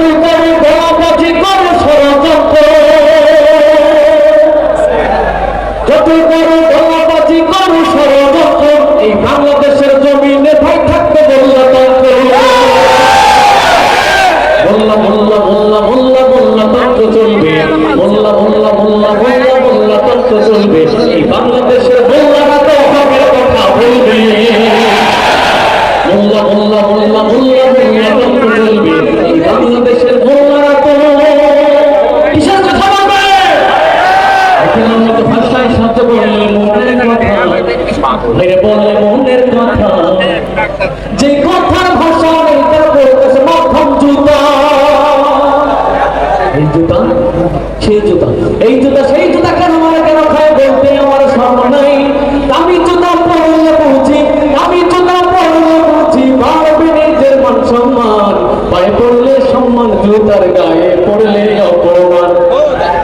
যতই করে গোলাবাজি করে ষড়যন্ত্র, যতই করে গোলাবাজি করে ষড়যন্ত্র, এই বাংলাদেশের জমিনে ভাই থাকতে গণতন্ত্র। মোল্লা মোল্লা মোল্লা মোল্লা মোল্লা তন্ত্র চলবে, মোল্লা মোল্লা মোল্লা মোল্লা মোল্লা তন্ত্র চলবে। এই বাংলাদেশের মোল্লারা তো হকের কথা বলবে। মোল্লা মোল্লা মোল্লা মোল্লা মোল্লা তন্ত্র চলবে। এই বাংলাদেশের মোল্লারা তো কিসের কথা বলবে? এখানের মতো ভাষায় সাথে বললে মনের কথা, মেরে বললে মনের কথা, যে কথার ভাষা নেই তার বলতেছে মাধ্যম জুতা। এই জুতা সেই জুতা, এই জুতা সেই জুতা, কেন মানে কেন খায় বলতে আমার শর্ম নাই। আমি জুতা পরলে বুঝি, আমি জুতা পরলে বুঝি বাড়বে নিজের মান সম্মান। পায়ে পড়লে সম্মান, জুতার গায়ে পড়লে অপমান।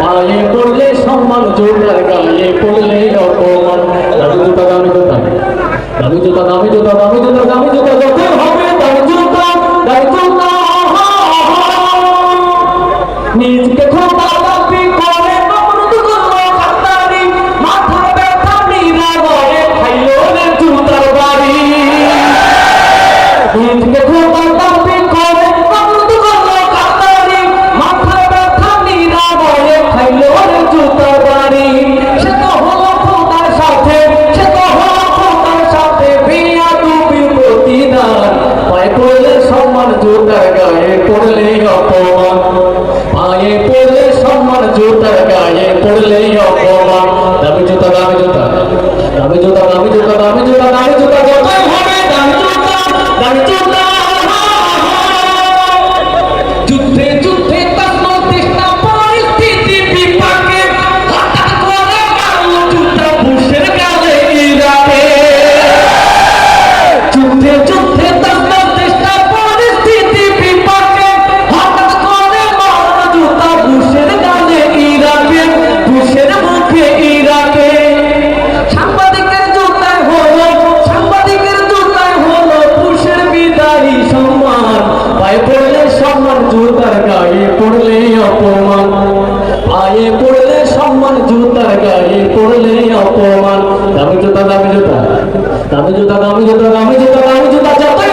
পায়ে পড়লে সম্মান, জুতার গায়ে পড়লে অপমান। দামি জুতা, দামি জুতা, দামি জুতা, দামি জুতা, দামি জুতা, দামি জুতা যত হবে দামি জুতা, দামি জুতা। নিজকে খোদা দাবি করে নমরুদ করলো খাদ্দারি, মাথা ব্যথা নিরা করে খাইলো রে জুতার বাড়ি। নিজকে খোদা দাবি করে নমরুদ করলো খাদ্দারি, মাথা ব্যথা নিরা করে খাইলো রে জুতার বাড়ি। সে তো হলো খোদার সাথে, সে তো হলো খোদার সাথে বিয়া ডুবি প্রতিদান। পায়ে পড়লে সম্মান, জুতার গায়ে পড়লে অপমান। পায়ে পড়লে সম্মান, জুতার গায়ে পড়লে অপমান। দামি জুতা, দামি জুতা, দামি জুতা, দামি জুতা, দামি জুতা, দামি জুতা যতই হবে দামি জুতা, দামি জুতা। যুদ্ধে যুদ্ধে তখন তৃষ্ণা পরিস্থিতি বিপাকে, হঠাৎ করে মারলো জুতা বুশের গালে ইরাকে। যুদ্ধে যুদ্ধে তখন তৃষ্ণা পরিস্থিতি বিপাকে, হঠাৎ করে মারলো জুতা বুশের গালে ইরাকে, বুশের মুখে ইরাকে। সাংবাদিকের জুতায় হলো, সাংবাদিকের জুতায় হলো বুশের বিদায়ী সম্মান। পায়ে পড়লে সম্মান, জুতার গায়ে পড়লে অপমান। পায়ে পড়লে সম্মান, জুতার গায়ে পড়লে অপমান। দামি জুতা, দামি জুতা, দামি জুতা, দামি জুতা, দামি জুতা, দামি জুতা যতই